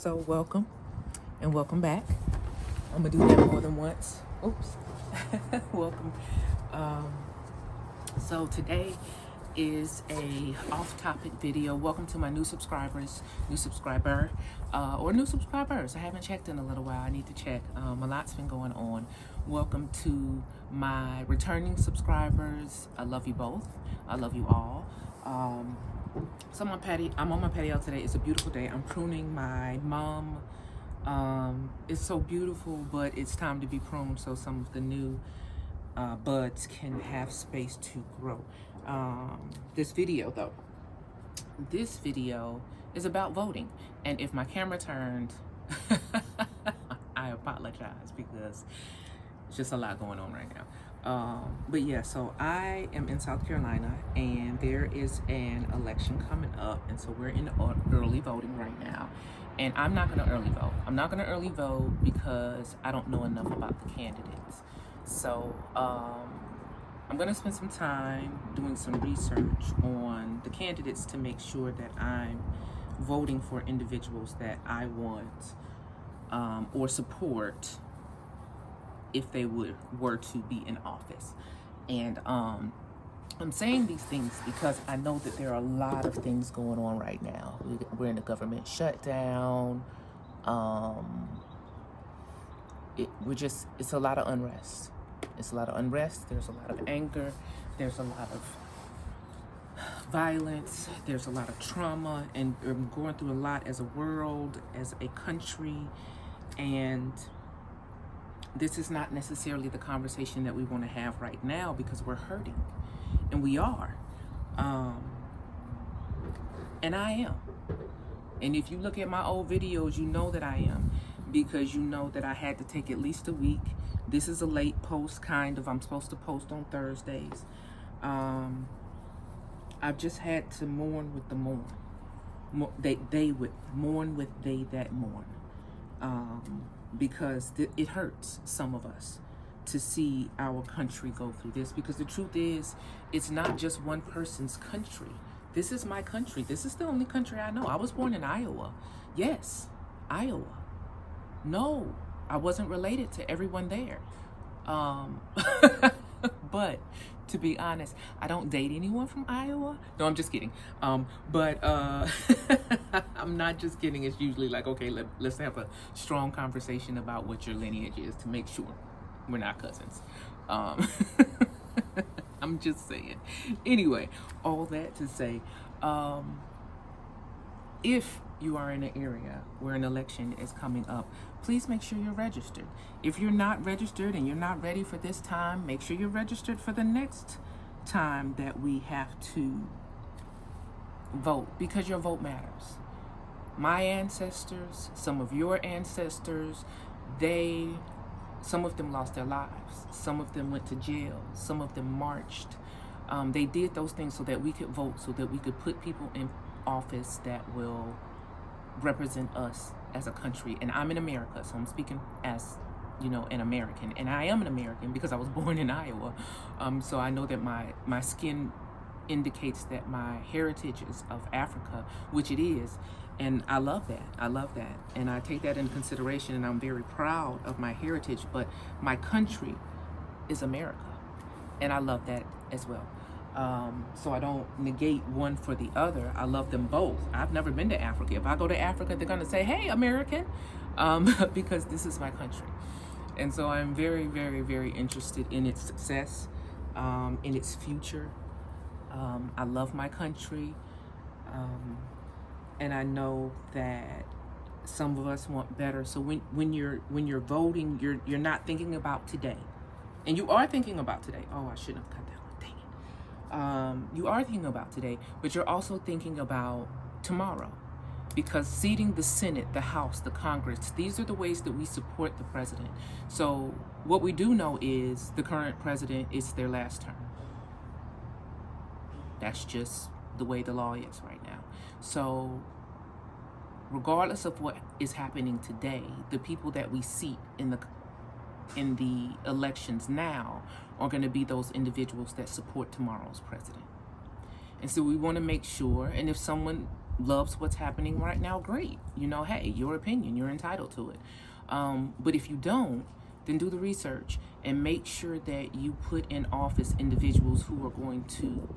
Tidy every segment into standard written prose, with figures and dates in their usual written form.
So welcome and welcome back. I'm gonna do that more than once. Oops. Welcome. Um, so today is a off-topic video. Welcome to my new subscribers, new subscriber, or new subscribers. I haven't checked in a little while. I need to check. A lot's been going on. Welcome to my returning subscribers. I love you both. I love you all. So I'm on my patio today. It's a beautiful day. I'm pruning my mom. It's so beautiful, but it's time to be pruned so some of the new buds can have space to grow. This video is about voting. And if my camera turned, I apologize because it's just a lot going on right now. But yeah, so I am in South Carolina and there is an election coming up, and so we're in early voting right now. And I'm not gonna early vote. I'm not gonna early vote because I don't know enough about the candidates. So I'm gonna spend some time doing some research on the candidates to make sure that I'm voting for individuals that I want or support if they were to be in office. And I'm saying these things because I know that there are a lot of things going on right now. We're in a government shutdown. It's a lot of unrest. It's a lot of unrest. There's a lot of anger. There's a lot of violence. There's a lot of trauma, and we're going through a lot as a world, as a country, and this is not necessarily the conversation that we want to have right now because we're hurting, and we are. And I am. And if you look at my old videos, you know that I am, because you know that I had to take at least a week. This is a late post, kind of. I'm supposed to post on Thursdays. I've just had to mourn with the mourn. They would mourn with they that mourn. Because it hurts some of us to see our country go through this, because the truth is, it's not just one person's country. This is my country. This is the only country I know. I was born in Iowa. Yes, Iowa. No, I wasn't related to everyone there. But to be honest, I don't date anyone from Iowa. No, I'm just kidding. But I'm not just kidding. It's usually like, okay, let's have a strong conversation about what your lineage is to make sure we're not cousins. I'm just saying. Anyway, all that to say, if you are in an area where an election is coming up, please make sure you're registered. If you're not registered and you're not ready for this time, make sure you're registered for the next time that we have to vote, because your vote matters. My ancestors, some of your ancestors, some of them lost their lives. Some of them went to jail. Some of them marched. They did those things so that we could vote, so that we could put people in office that will represent us as a country. And I'm in America, so I'm speaking as, an American. And I am an American because I was born in Iowa. So I know that my skin indicates that my heritage is of Africa, which it is. And I love that. I love that. And I take that into consideration, and I'm very proud of my heritage. But my country is America. And I love that as well. So I don't negate one for the other. I love them both. I've never been to Africa. If I go to Africa, they're going to say, hey, American, because this is my country. And so I'm very, very, very interested in its success, in its future. I love my country. And I know that some of us want better. So when you're voting, you're not thinking about today. And you are thinking about today. Oh, I shouldn't have cut that one. Dang it. You are thinking about today, but you're also thinking about tomorrow. Because seating the Senate, the House, the Congress, these are the ways that we support the president. So what we do know is the current president is their last term. That's just the way the law is right now. So regardless of what is happening today, the people that we seat in the elections now are going to be those individuals that support tomorrow's president. And so we want to make sure, and if someone loves what's happening right now, great. You know, hey, your opinion, you're entitled to it. But if you don't, then do the research and make sure that you put in office individuals who are going to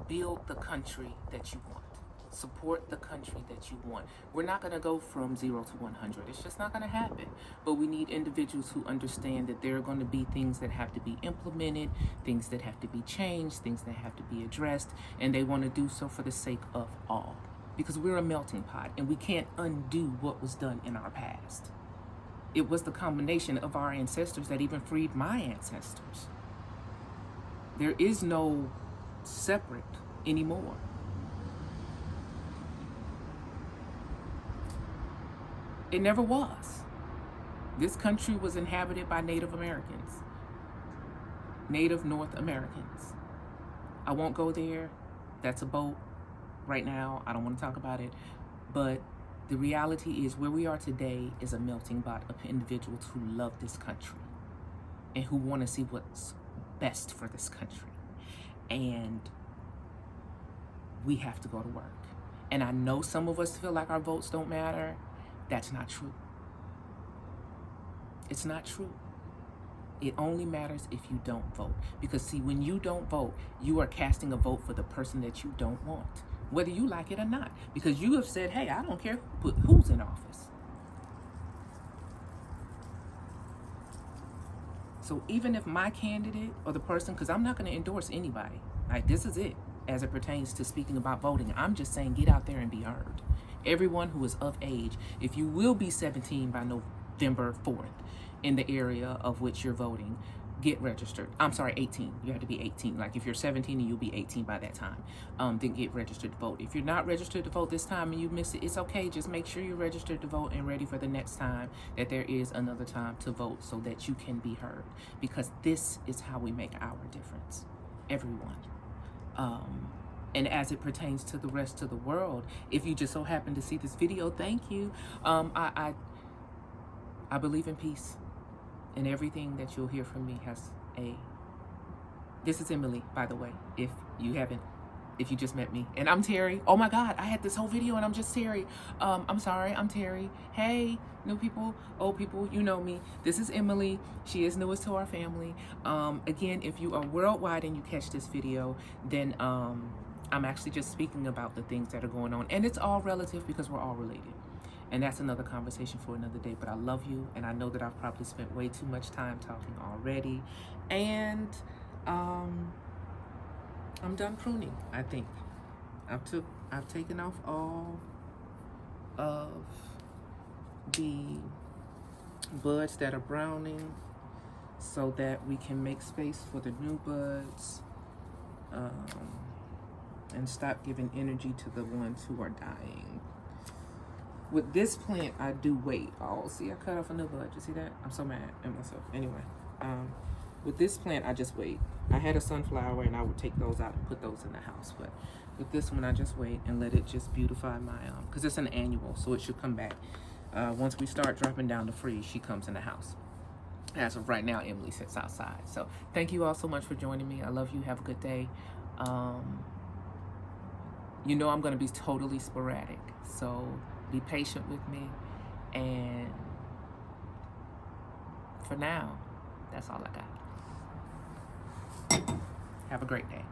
build the country that you want. Support the country that you want. We're not going to go from 0 to 100. It's just not going to happen. But we need individuals who understand that there are going to be things that have to be implemented, things that have to be changed, things that have to be addressed, and they want to do so for the sake of all. Because we're a melting pot, and we can't undo what was done in our past. It was the combination of our ancestors that even freed my ancestors. There is no separate anymore. It never was. This country was inhabited by Native Americans, Native North Americans. I won't go there. That's a boat right now. I don't want to talk about it. But the reality is where we are today is a melting pot of individuals who love this country and who want to see what's best for this country. And we have to go to work. And I know some of us feel like our votes don't matter. That's not true. It's not true. It only matters if you don't vote. Because see, when you don't vote, you are casting a vote for the person that you don't want, whether you like it or not. Because you have said, hey, I don't care who's in office. So even if my candidate or the person, because I'm not going to endorse anybody, like this is it as it pertains to speaking about voting. I'm just saying get out there and be heard. Everyone who is of age, if you will be 17 by November 4th in the area of which you're voting, get registered. I'm sorry, 18. You have to be 18. Like if you're 17 and you'll be 18 by that time, then get registered to vote. If you're not registered to vote this time and you miss it, it's okay. Just make sure you're registered to vote and ready for the next time that there is another time to vote so that you can be heard. Because this is how we make our difference. Everyone. And as it pertains to the rest of the world, if you just so happen to see this video, thank you. I believe in peace, and everything that you'll hear from me has a. This is Emily, by the way, if you just met me. And I'm Terry. Oh my God, I had this whole video and I'm just Terry. I'm sorry, I'm Terry. Hey, new people, old people, you know me. This is Emily. She is newest to our family. Again, if you are worldwide and you catch this video, then I'm actually just speaking about the things that are going on. And it's all relative because we're all related. And that's another conversation for another day. But I love you, and I know that I've probably spent way too much time talking already. And I'm done pruning, I think. I've taken off all of the buds that are browning so that we can make space for the new buds. And stop giving energy to the ones who are dying. With this plant, I do wait. Oh, see, I cut off a new bud. You see that? I'm so mad at myself. Anyway, with this plant, I just wait. I had a sunflower, and I would take those out and put those in the house. But with this one, I just wait and let it just beautify my, because it's an annual, so it should come back. Once we start dropping down the freeze, she comes in the house. As of right now, Emily sits outside. So thank you all so much for joining me. I love you. Have a good day. You know I'm going to be totally sporadic, so be patient with me. And for now, that's all I got. Have a great day.